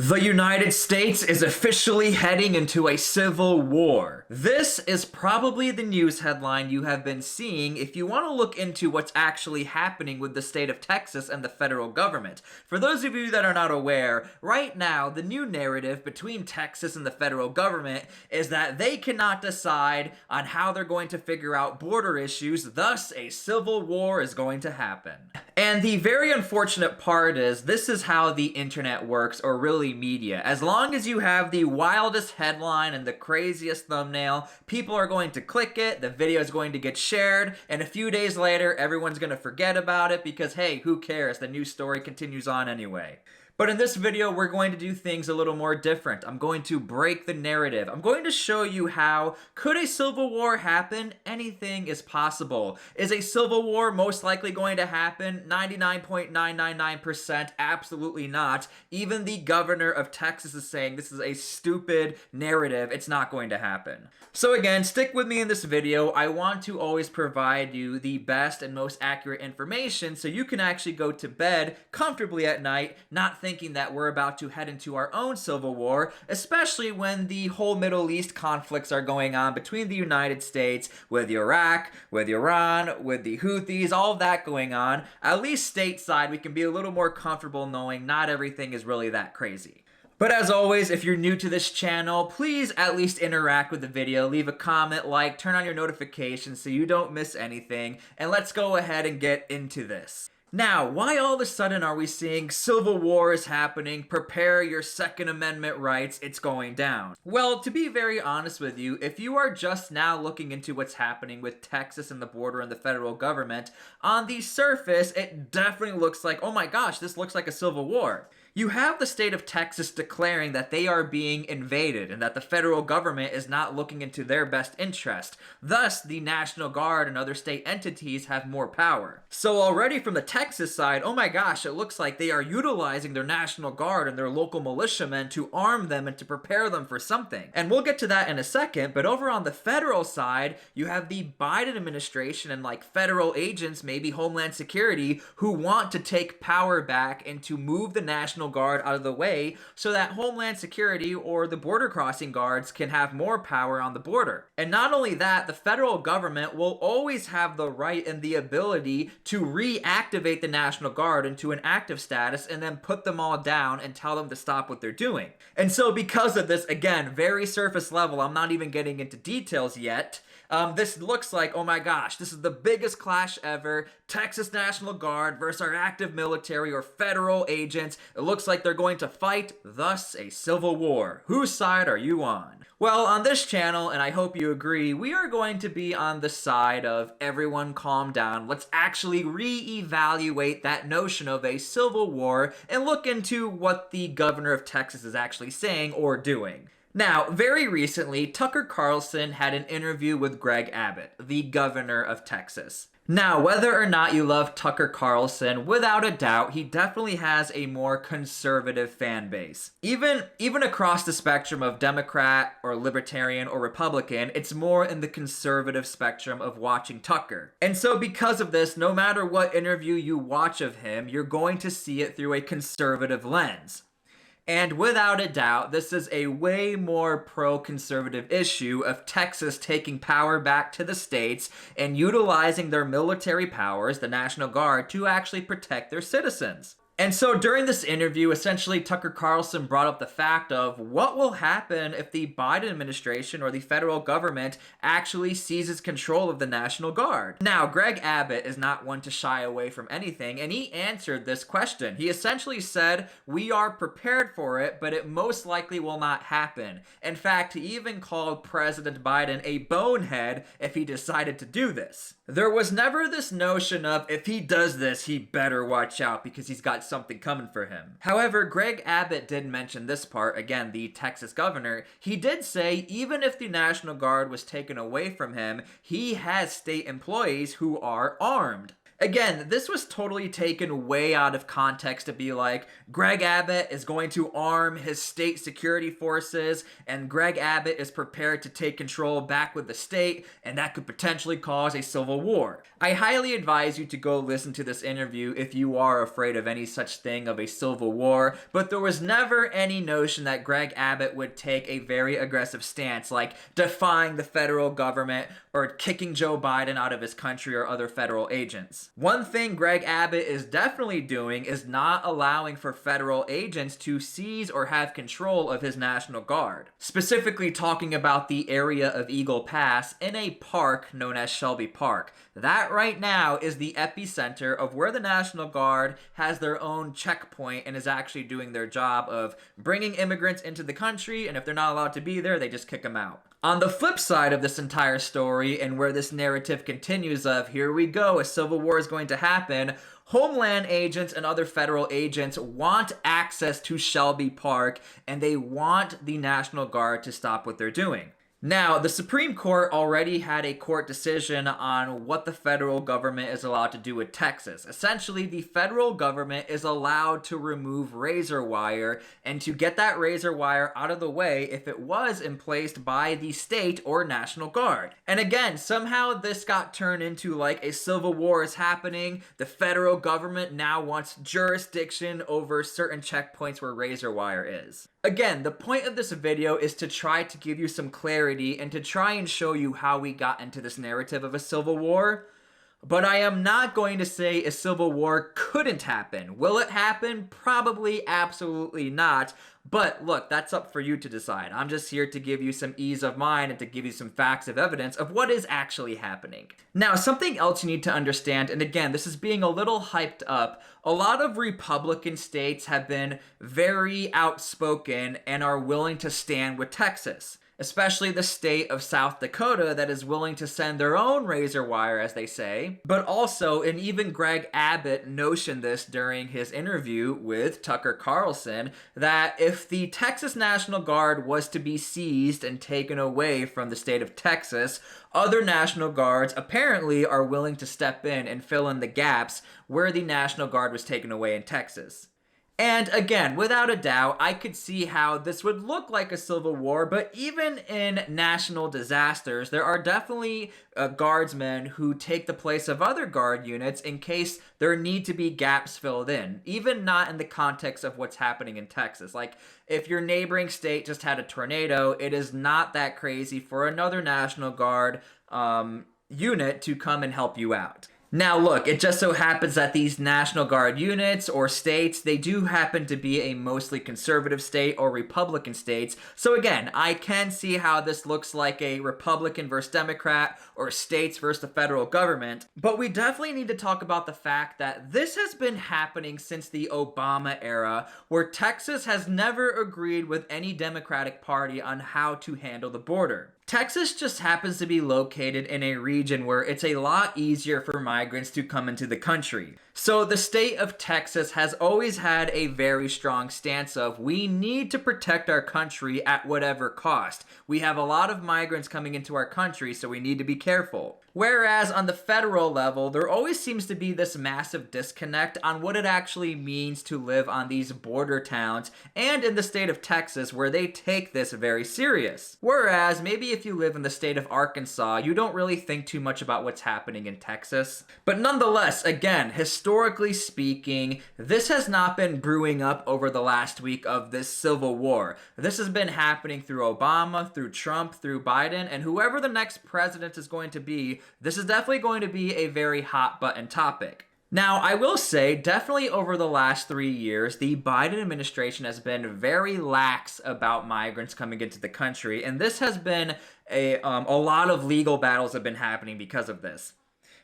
The United States is officially heading into a civil war. This is probably the news headline you have been seeing if you want to look into what's actually happening with the state of Texas and the federal government. For those of you that are not aware, right now the new narrative between Texas and the federal government is that they cannot decide on how they're going to figure out border issues, thus a civil war is going to happen. And the very unfortunate part is this is how the internet works, or really media. As long as you have the wildest headline and the craziest thumbnail, people are going to click it, the video is going to get shared, and a few days later everyone's going to forget about it because hey, who cares? The news story continues on anyway. But in this video, we're going to do things a little more different. I'm going to break the narrative. I'm going to show you how, could a civil war happen? Anything is possible. Is a civil war most likely going to happen? 99.999% absolutely not. Even the governor of Texas is saying this is a stupid narrative. It's not going to happen. So again, stick with me in this video. I want to always provide you the best and most accurate information so you can actually go to bed comfortably at night, not thinking that we're about to head into our own civil war, especially when the whole Middle East conflicts are going on between the United States, with Iraq, with Iran, with the Houthis, all of that going on. At least stateside, we can be a little more comfortable knowing not everything is really that crazy. But as always, if you're new to this channel, please at least interact with the video, leave a comment, like, turn on your notifications so you don't miss anything, and let's go ahead and get into this. Now, why all of a sudden are we seeing civil war is happening, prepare your Second Amendment rights, it's going down? Well, to be very honest with you, if you are just now looking into what's happening with Texas and the border and the federal government, on the surface, it definitely looks like, oh my gosh, this looks like a civil war. You have the state of Texas declaring that they are being invaded and that the federal government is not looking into their best interest. Thus, the National Guard and other state entities have more power. So already from the Texas side, oh my gosh, it looks like they are utilizing their National Guard and their local militiamen to arm them and to prepare them for something. And we'll get to that in a second, but over on the federal side, you have the Biden administration and like federal agents, maybe Homeland Security, who want to take power back and to move the National Guard out of the way so that Homeland Security or the border crossing guards can have more power on the border. And not only that, the federal government will always have the right and the ability to reactivate the National Guard into an active status and then put them all down and tell them to stop what they're doing. And so because of this, again, very surface level, I'm not even getting into details yet, this looks like, oh my gosh, this is the biggest clash ever. Texas National Guard versus our active military or federal agents. It looks like they're going to fight, thus a civil war. Whose side are you on? Well, on this channel, and I hope you agree, we are going to be on the side of everyone calm down. Let's actually re-evaluate that notion of a civil war and look into what the governor of Texas is actually saying or doing. Now, very recently, Tucker Carlson had an interview with Greg Abbott, the governor of Texas. Now, whether or not you love Tucker Carlson, without a doubt, he definitely has a more conservative fan base. Even across the spectrum of Democrat or Libertarian or Republican, it's more in the conservative spectrum of watching Tucker. And so because of this, no matter what interview you watch of him, you're going to see it through a conservative lens. And without a doubt, this is a way more pro-conservative issue of Texas taking power back to the states and utilizing their military powers, the National Guard, to actually protect their citizens. And so during this interview, essentially Tucker Carlson brought up the fact of what will happen if the Biden administration or the federal government actually seizes control of the National Guard. Now, Greg Abbott is not one to shy away from anything, and he answered this question. He essentially said, we are prepared for it, but it most likely will not happen. In fact, he even called President Biden a bonehead if he decided to do this. There was never this notion of if he does this, he better watch out because he's got something coming for him. However, Greg Abbott did mention this part, again, the Texas governor. He did say even if the National Guard was taken away from him, he has state employees who are armed. Again, this was totally taken way out of context to be like, Greg Abbott is going to arm his state security forces, and Greg Abbott is prepared to take control back with the state, and that could potentially cause a civil war. I highly advise you to go listen to this interview if you are afraid of any such thing of a civil war, but there was never any notion that Greg Abbott would take a very aggressive stance, like defying the federal government or kicking Joe Biden out of his country or other federal agents. One thing Greg Abbott is definitely doing is not allowing for federal agents to seize or have control of his National Guard. Specifically talking about the area of Eagle Pass in a park known as Shelby Park. That right now is the epicenter of where the National Guard has their own checkpoint and is actually doing their job of bringing immigrants into the country, and if they're not allowed to be there, they just kick them out. On the flip side of this entire story, and where this narrative continues of, here we go, a civil war is going to happen, Homeland agents and other federal agents want access to Shelby Park, and they want the National Guard to stop what they're doing. Now, the Supreme Court already had a court decision on what the federal government is allowed to do with Texas. Essentially, the federal government is allowed to remove razor wire and to get that razor wire out of the way if it was emplaced by the state or National Guard. And again, somehow this got turned into like a civil war is happening. The federal government now wants jurisdiction over certain checkpoints where razor wire is. Again, the point of this video is to try to give you some clarity and to try and show you how we got into this narrative of a civil war. But I am not going to say a civil war couldn't happen. Will it happen? Probably, absolutely not. But look, that's up for you to decide. I'm just here to give you some ease of mind and to give you some facts of evidence of what is actually happening. Now, something else you need to understand, and again, this is being a little hyped up, a lot of Republican states have been very outspoken and are willing to stand with Texas. Especially the state of South Dakota that is willing to send their own razor wire, as they say. But also, and even Greg Abbott notioned this during his interview with Tucker Carlson, that if the Texas National Guard was to be seized and taken away from the state of Texas, other National Guards apparently are willing to step in and fill in the gaps where the National Guard was taken away in Texas. And again, without a doubt, I could see how this would look like a civil war, but even in national disasters, there are definitely guardsmen who take the place of other guard units in case there need to be gaps filled in, even not in the context of what's happening in Texas. Like, if your neighboring state just had a tornado, it is not that crazy for another National Guard unit to come and help you out. Now look, it just so happens that these National Guard units or states, they do happen to be a mostly conservative state or Republican states. So again, I can see how this looks like a Republican versus Democrat or states versus the federal government. But we definitely need to talk about the fact that this has been happening since the Obama era, where Texas has never agreed with any Democratic Party on how to handle the border. Texas just happens to be located in a region where it's a lot easier for migrants to come into the country. So the state of Texas has always had a very strong stance of, we need to protect our country at whatever cost. We have a lot of migrants coming into our country, so we need to be careful. Whereas on the federal level, there always seems to be this massive disconnect on what it actually means to live on these border towns and in the state of Texas, where they take this very serious. Whereas maybe if you live in the state of Arkansas, you don't really think too much about what's happening in Texas. But nonetheless, again, historically speaking, this has not been brewing up over the last week of this civil war. This has been happening through Obama, through Trump, through Biden, and whoever the next president is going to be, this is definitely going to be a very hot button topic. Now, I will say, definitely over the last 3 years, the Biden administration has been very lax about migrants coming into the country, and this has been a lot of legal battles have been happening because of this.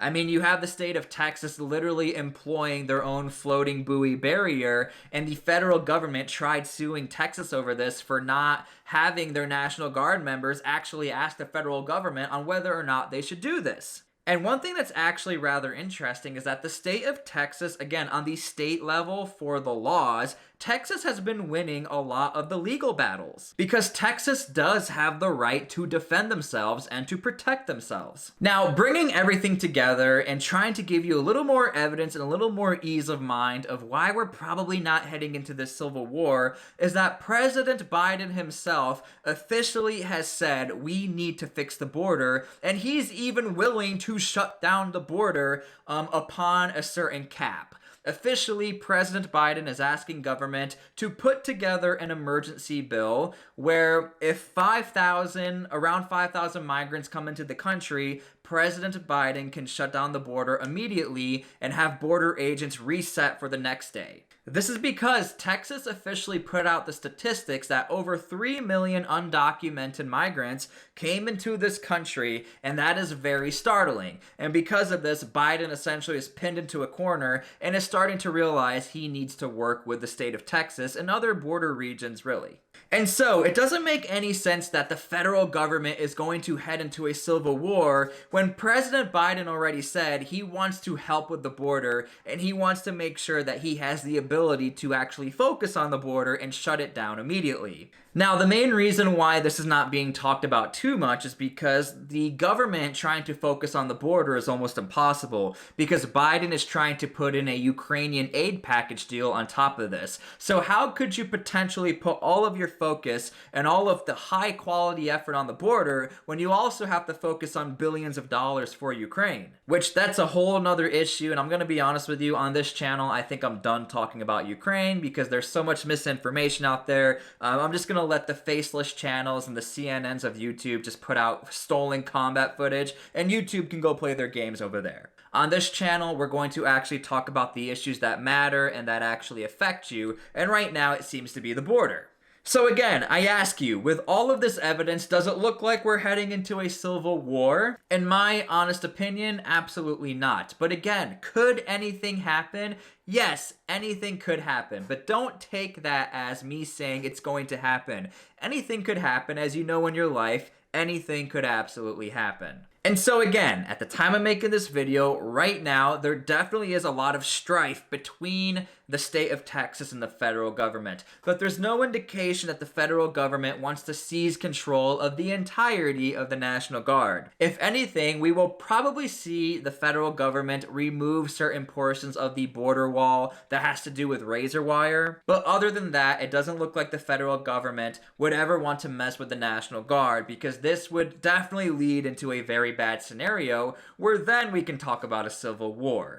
I mean, you have the state of Texas literally employing their own floating buoy barrier, and the federal government tried suing Texas over this for not having their National Guard members actually ask the federal government on whether or not they should do this. And one thing that's actually rather interesting is that the state of Texas, again, on the state level for the laws, Texas has been winning a lot of the legal battles because Texas does have the right to defend themselves and to protect themselves. Now, bringing everything together and trying to give you a little more evidence and a little more ease of mind of why we're probably not heading into this civil war is that President Biden himself officially has said we need to fix the border, and he's even willing to shut down the border upon a certain cap. Officially, President Biden is asking government to put together an emergency bill where if around 5,000 migrants come into the country, President Biden can shut down the border immediately and have border agents reset for the next day. This is because Texas officially put out the statistics that over 3 million undocumented migrants came into this country, and that is very startling. And because of this, Biden essentially is pinned into a corner and is starting to realize he needs to work with the state of Texas and other border regions, really. And so, it doesn't make any sense that the federal government is going to head into a civil war when President Biden already said he wants to help with the border and he wants to make sure that he has the ability to actually focus on the border and shut it down immediately. Now, the main reason why this is not being talked about too much is because the government trying to focus on the border is almost impossible because Biden is trying to put in a Ukrainian aid package deal on top of this. So how could you potentially put all of your focus and all of the high quality effort on the border when you also have to focus on billions of dollars for Ukraine? Which that's a whole nother issue, and I'm going to be honest with you, on this channel, I think I'm done talking about Ukraine because there's so much misinformation out there. I'm just going to let the faceless channels and the CNNs of YouTube just put out stolen combat footage, and YouTube can go play their games over there. On this channel, we're going to actually talk about the issues that matter and that actually affect you, and right now it seems to be the border. So again, I ask you, with all of this evidence, does it look like we're heading into a civil war? In my honest opinion, absolutely not. But again, could anything happen? Yes, anything could happen, but don't take that as me saying it's going to happen. Anything could happen, as you know in your life, anything could absolutely happen. And so again, at the time of making this video, right now, there definitely is a lot of strife between the state of Texas and the federal government. But there's no indication that the federal government wants to seize control of the entirety of the National Guard. If anything, we will probably see the federal government remove certain portions of the border wall that has to do with razor wire. But other than that, it doesn't look like the federal government would ever want to mess with the National Guard, because this would definitely lead into a very bad scenario where then we can talk about a civil war.